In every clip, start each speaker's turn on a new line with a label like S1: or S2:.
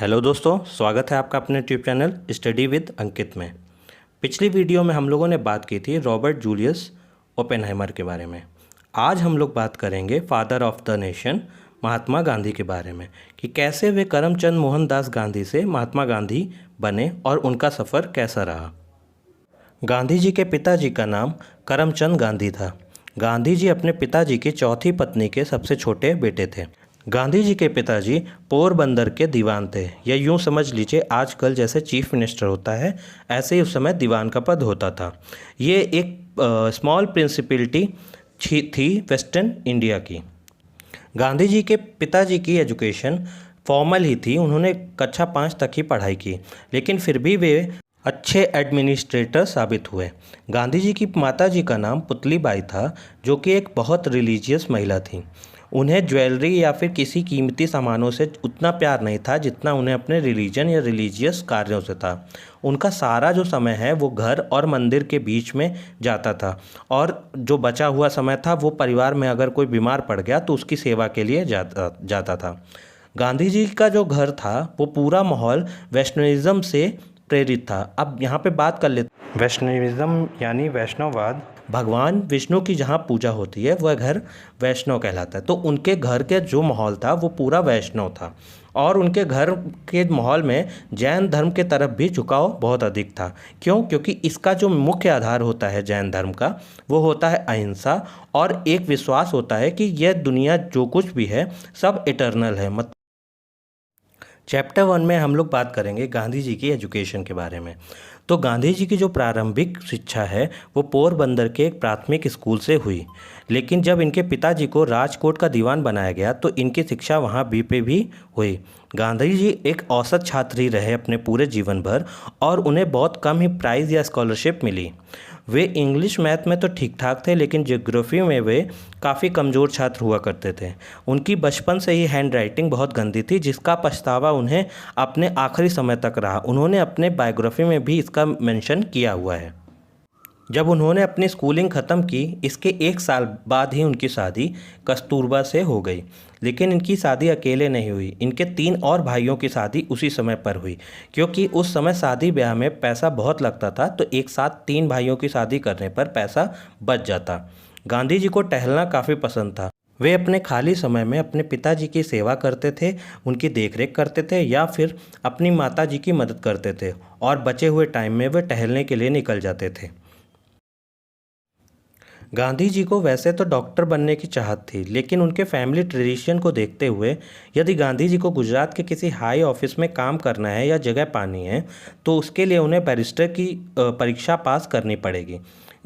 S1: Hello दोस्तों, स्वागत है आपका अपने यूट्यूब चैनल स्टडी विद अंकित में। पिछली वीडियो में हम लोगों ने बात की थी रॉबर्ट जूलियस ओपेनहाइमर के बारे में। आज हम लोग बात करेंगे father of the nation Mahatma Gandhi के बारे में कि कैसे वे करमचंद मोहनदास गांधी से महात्मा गांधी बने और उनका सफ़र कैसा रहा। गांधी जी के पिताजी का नाम करमचंद गांधी था। गांधी जी अपने पिताजी की चौथी पत्नी के सबसे छोटे बेटे थे। गांधी जी के पिताजी पोरबंदर के दीवान थे, या यूँ समझ लीजिए आजकल जैसे चीफ मिनिस्टर होता है ऐसे ही उस समय दीवान का पद होता था। ये एक स्मॉल प्रिंसिपलिटी थी वेस्टर्न इंडिया की। गांधी जी के पिताजी की एजुकेशन फॉर्मल ही थी। उन्होंने कक्षा 5 तक ही पढ़ाई की, लेकिन फिर भी वे अच्छे एडमिनिस्ट्रेटर साबित हुए। गांधी जी की माताजी का नाम पुतलीबाई था, जो कि एक बहुत रिलीजियस महिला थी। उन्हें ज्वेलरी या फिर किसी कीमती सामानों से उतना प्यार नहीं था जितना उन्हें अपने रिलीजन या रिलीजियस कार्यों से था। उनका सारा जो समय है वो घर और मंदिर के बीच में जाता था, और जो बचा हुआ समय था वो परिवार में अगर कोई बीमार पड़ गया तो उसकी सेवा के लिए जाता था। गांधी जी का जो घर था वो पूरा माहौल वैष्णविज्म से प्रेरित था। अब यहाँ पे बात कर लेते। वैष्णविज्म यानी वैष्णववाद, भगवान विष्णु की जहाँ पूजा होती है वह घर वैष्णव कहलाता है। तो उनके घर के जो माहौल था वो पूरा वैष्णव था, और उनके घर के माहौल में जैन धर्म के तरफ भी झुकाव बहुत अधिक था। क्यों? क्योंकि इसका जो मुख्य आधार होता है जैन धर्म का वो होता है अहिंसा, और एक विश्वास होता है कि यह दुनिया जो कुछ भी है सब इटर्नल है। चैप्टर 1 में हम लोग बात करेंगे गांधी जी की एजुकेशन के बारे में। तो गांधी जी की जो प्रारंभिक शिक्षा है वो पोरबंदर के एक प्राथमिक स्कूल से हुई, लेकिन जब इनके पिताजी को राजकोट का दीवान बनाया गया तो इनकी शिक्षा वहाँ पे भी हुई। गांधी जी एक औसत छात्र ही रहे अपने पूरे जीवन भर, और उन्हें बहुत कम ही प्राइज़ या स्कॉलरशिप मिली। वे इंग्लिश मैथ में तो ठीक ठाक थे, लेकिन ज्योग्राफी में वे काफ़ी कमज़ोर छात्र हुआ करते थे। उनकी बचपन से ही हैंड राइटिंग बहुत गंदी थी, जिसका पछतावा उन्हें अपने आखिरी समय तक रहा। उन्होंने अपने बायोग्राफी में भी इसका मेंशन किया हुआ है। जब उन्होंने अपनी स्कूलिंग ख़त्म की, इसके 1 साल बाद ही उनकी शादी कस्तूरबा से हो गई। लेकिन इनकी शादी अकेले नहीं हुई, इनके 3 और भाइयों की शादी उसी समय पर हुई, क्योंकि उस समय शादी ब्याह में पैसा बहुत लगता था, तो एक साथ 3 भाइयों की शादी करने पर पैसा बच जाता। गांधी जी को टहलना काफ़ी पसंद था। वे अपने खाली समय में अपने पिताजी की सेवा करते थे, उनकी देखरेख करते थे, या फिर अपनी माताजी की मदद करते थे, और बचे हुए टाइम में वे टहलने के लिए निकल जाते थे। गांधी जी को वैसे तो डॉक्टर बनने की चाहत थी, लेकिन उनके फैमिली ट्रेडिशन को देखते हुए यदि गांधी जी को गुजरात के किसी हाई ऑफिस में काम करना है या जगह पानी है तो उसके लिए उन्हें बैरिस्टर की परीक्षा पास करनी पड़ेगी,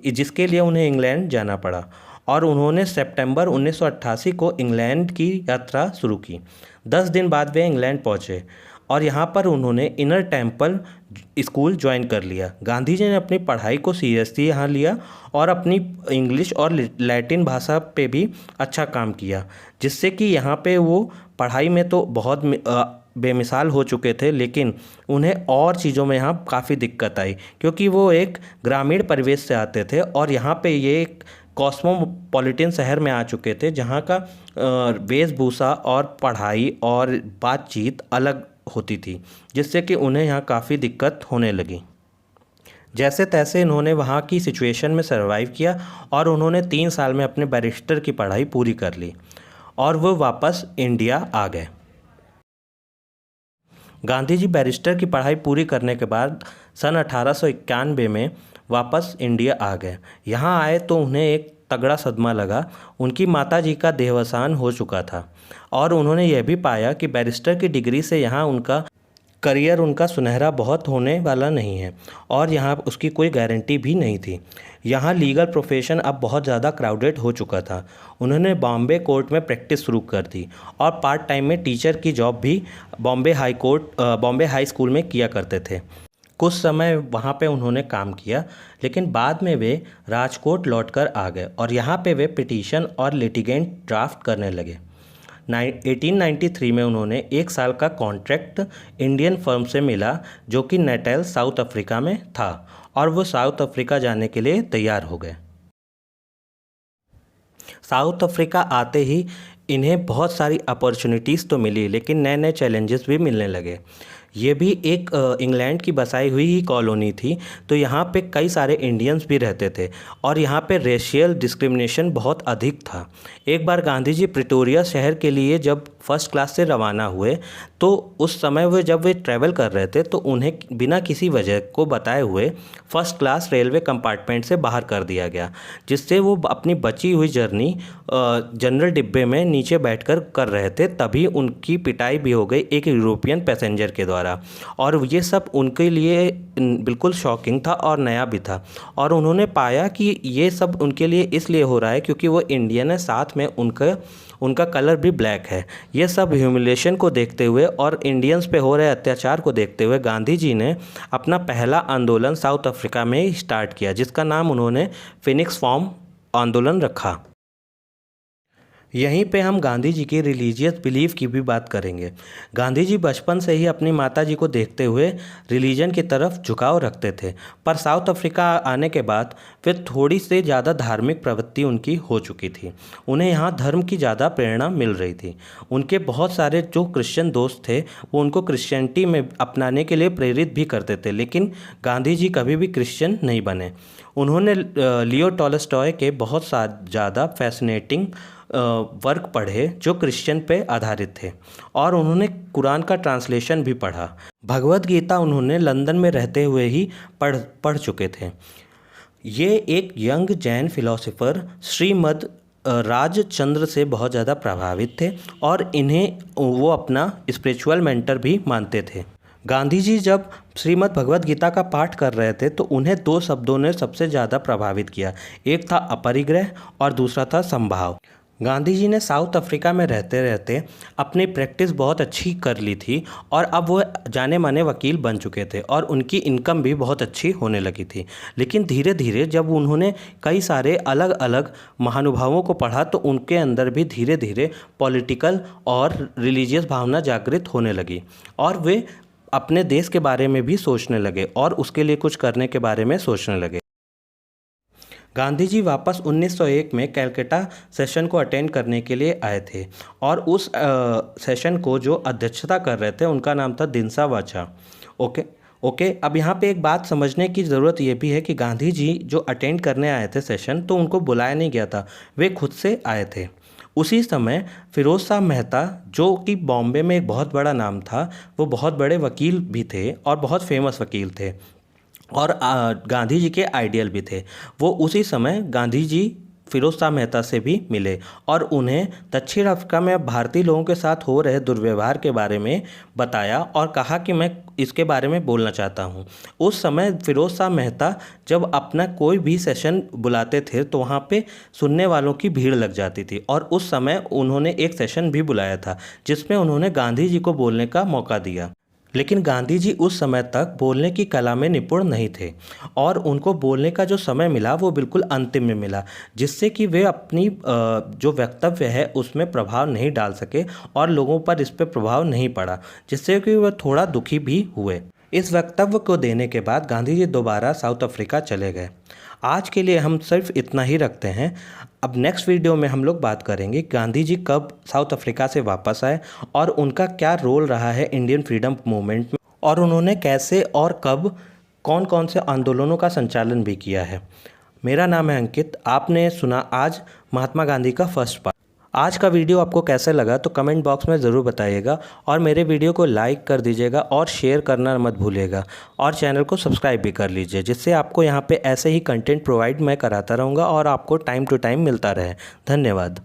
S1: जिसके लिए उन्हें इंग्लैंड जाना पड़ा। और उन्होंने सितंबर 1988 को इंग्लैंड की यात्रा शुरू की। 10 दिन बाद वे इंग्लैंड पहुँचे, और यहाँ पर उन्होंने इनर टेम्पल स्कूल ज्वाइन कर लिया। गांधी जी ने अपनी पढ़ाई को सीरियसली यहाँ लिया, और अपनी इंग्लिश और लैटिन भाषा पे भी अच्छा काम किया, जिससे कि यहाँ पे वो पढ़ाई में तो बहुत बेमिसाल हो चुके थे, लेकिन उन्हें और चीज़ों में यहाँ काफ़ी दिक्कत आई, क्योंकि वो एक ग्रामीण परिवेश से आते थे, और यहाँ पे ये एक कॉस्मोपॉलिटन शहर में आ चुके थे, जहाँ का वेशभूषा और पढ़ाई और बातचीत अलग होती थी, जिससे कि उन्हें यहाँ काफ़ी दिक्कत होने लगी। जैसे तैसे इन्होंने वहाँ की सिचुएशन में सर्वाइव किया, और उन्होंने 3 साल में अपने बैरिस्टर की पढ़ाई पूरी कर ली, और वो वापस इंडिया आ गए। गांधी जी बैरिस्टर की पढ़ाई पूरी करने के बाद सन 1891 में वापस इंडिया आ गए। यहाँ आए तो उन्हें एक तगड़ा सदमा लगा। उनकी माताजी का देहावसान हो चुका था, और उन्होंने यह भी पाया कि बैरिस्टर की डिग्री से यहाँ उनका करियर उनका सुनहरा बहुत होने वाला नहीं है, और यहाँ उसकी कोई गारंटी भी नहीं थी। यहाँ लीगल प्रोफेशन अब बहुत ज़्यादा क्राउडेड हो चुका था। उन्होंने बॉम्बे कोर्ट में प्रैक्टिस शुरू कर दी, और पार्ट टाइम में टीचर की जॉब भी बॉम्बे हाई स्कूल में किया करते थे। कुछ समय वहाँ पे उन्होंने काम किया, लेकिन बाद में वे राजकोट लौटकर आ गए, और यहाँ पे वे पिटीशन और लिटिगेंट ड्राफ्ट करने लगे। 1893 में उन्होंने 1 साल का कॉन्ट्रैक्ट इंडियन फर्म से मिला, जो कि नेटल साउथ अफ्रीका में था, और वो साउथ अफ्रीका जाने के लिए तैयार हो गए। साउथ अफ्रीका आते ही इन्हें बहुत सारी अपॉर्चुनिटीज़ तो मिली, लेकिन नए नए चैलेंजेस भी मिलने लगे। ये भी एक इंग्लैंड की बसाई हुई ही कॉलोनी थी, तो यहाँ पे कई सारे इंडियंस भी रहते थे और यहाँ पे रेशियल डिस्क्रिमिनेशन बहुत अधिक था। एक बार गांधी जी प्रिटोरिया शहर के लिए जब फर्स्ट क्लास से रवाना हुए, तो उस समय जब वे ट्रैवल कर रहे थे तो उन्हें बिना किसी वजह को बताए हुए फर्स्ट क्लास रेलवे कंपार्टमेंट से बाहर कर दिया गया, जिससे वो अपनी बची हुई जर्नी जनरल डिब्बे में नीचे बैठकर कर रहे थे। तभी उनकी पिटाई भी हो गई एक यूरोपियन पैसेंजर के द्वारा, और ये सब उनके लिए बिल्कुल शॉकिंग था और नया भी था। और उन्होंने पाया कि ये सब उनके लिए इसलिए हो रहा है क्योंकि वो इंडियन है, साथ में उनका कलर भी ब्लैक है। ये सब ह्यूमिलेशन को देखते हुए और इंडियंस पे हो रहे अत्याचार को देखते हुए गांधी जी ने अपना पहला आंदोलन साउथ अफ्रीका में स्टार्ट किया, जिसका नाम उन्होंने फिनिक्स फार्म आंदोलन रखा। यहीं पे हम गांधी जी की रिलीजियस बिलीफ की भी बात करेंगे। गांधी जी बचपन से ही अपनी माता जी को देखते हुए रिलीजन की तरफ झुकाव रखते थे, पर साउथ अफ्रीका आने के बाद फिर थोड़ी से ज़्यादा धार्मिक प्रवृत्ति उनकी हो चुकी थी। उन्हें यहाँ धर्म की ज़्यादा प्रेरणा मिल रही थी। उनके बहुत सारे जो क्रिश्चियन दोस्त थे वो उनको क्रिश्चियनिटी में अपनाने के लिए प्रेरित भी करते थे, लेकिन गांधी जी कभी भी क्रिश्चियन नहीं बने। उन्होंने लियो टॉलस्टॉय के बहुत ज़्यादा फैसिनेटिंग वर्क पढ़े जो क्रिश्चियन पे आधारित थे, और उन्होंने कुरान का ट्रांसलेशन भी पढ़ा। भगवत गीता उन्होंने लंदन में रहते हुए ही पढ़ चुके थे। ये एक यंग जैन फिलोसोफर श्रीमद राजचंद्र से बहुत ज़्यादा प्रभावित थे और इन्हें वो अपना स्पिरिचुअल मेंटर भी मानते थे। गांधी जी जब श्रीमद् भगवत गीता का पाठ कर रहे थे तो उन्हें दो शब्दों ने सबसे ज़्यादा प्रभावित किया, एक था अपरिग्रह और दूसरा था संभाव। गांधी जी ने साउथ अफ्रीका में रहते रहते अपनी प्रैक्टिस बहुत अच्छी कर ली थी और अब वो जाने माने वकील बन चुके थे और उनकी इनकम भी बहुत अच्छी होने लगी थी। लेकिन धीरे धीरे जब उन्होंने कई सारे अलग अलग महानुभावों को पढ़ा तो उनके अंदर भी धीरे धीरे पॉलिटिकल और रिलीजियस भावना जागृत होने लगी और वे अपने देश के बारे में भी सोचने लगे और उसके लिए कुछ करने के बारे में सोचने लगे। गांधी जी वापस 1901 में कलकत्ता सेशन को अटेंड करने के लिए आए थे और उस सेशन को जो अध्यक्षता कर रहे थे उनका नाम था दिनसा वाचा। ओके, अब यहाँ पे एक बात समझने की ज़रूरत ये भी है कि गांधी जी जो अटेंड करने आए थे सेशन, तो उनको बुलाया नहीं गया था, वे खुद से आए थे। उसी समय फिरोज शाह मेहता, जो कि बॉम्बे में एक बहुत बड़ा नाम था, वो बहुत बड़े वकील भी थे और बहुत फेमस वकील थे और गांधी जी के आइडियल भी थे। वो उसी समय गांधी जी फिरोज शाह मेहता से भी मिले और उन्हें दक्षिण अफ्रीका में भारतीय लोगों के साथ हो रहे दुर्व्यवहार के बारे में बताया और कहा कि मैं इसके बारे में बोलना चाहता हूँ। उस समय फिरोज शाह मेहता जब अपना कोई भी सेशन बुलाते थे तो वहाँ पे सुनने वालों की भीड़ लग जाती थी और उस समय उन्होंने एक सेशन भी बुलाया था जिसमें उन्होंने गांधी जी को बोलने का मौका दिया। लेकिन गांधी जी उस समय तक बोलने की कला में निपुण नहीं थे और उनको बोलने का जो समय मिला वो बिल्कुल अंतिम में मिला, जिससे कि वे अपनी जो वक्तव्य है उसमें प्रभाव नहीं डाल सके और लोगों पर इस पर प्रभाव नहीं पड़ा, जिससे कि वह थोड़ा दुखी भी हुए। इस वक्तव्य को देने के बाद गांधी जी दोबारा साउथ अफ्रीका चले गए। आज के लिए हम सिर्फ इतना ही रखते हैं। अब नेक्स्ट वीडियो में हम लोग बात करेंगे गांधी जी कब साउथ अफ्रीका से वापस आए और उनका क्या रोल रहा है इंडियन फ्रीडम मूवमेंट में और उन्होंने कैसे और कब कौन कौन से आंदोलनों का संचालन भी किया है। मेरा नाम है अंकित, आपने सुना आज महात्मा गांधी का फर्स्ट पार्ट। आज का वीडियो आपको कैसे लगा तो कमेंट बॉक्स में ज़रूर बताइएगा और मेरे वीडियो को लाइक कर दीजिएगा और शेयर करना मत भूलिएगा और चैनल को सब्सक्राइब भी कर लीजिए, जिससे आपको यहाँ पे ऐसे ही कंटेंट प्रोवाइड मैं कराता रहूँगा और आपको टाइम टू टाइम मिलता रहे। धन्यवाद।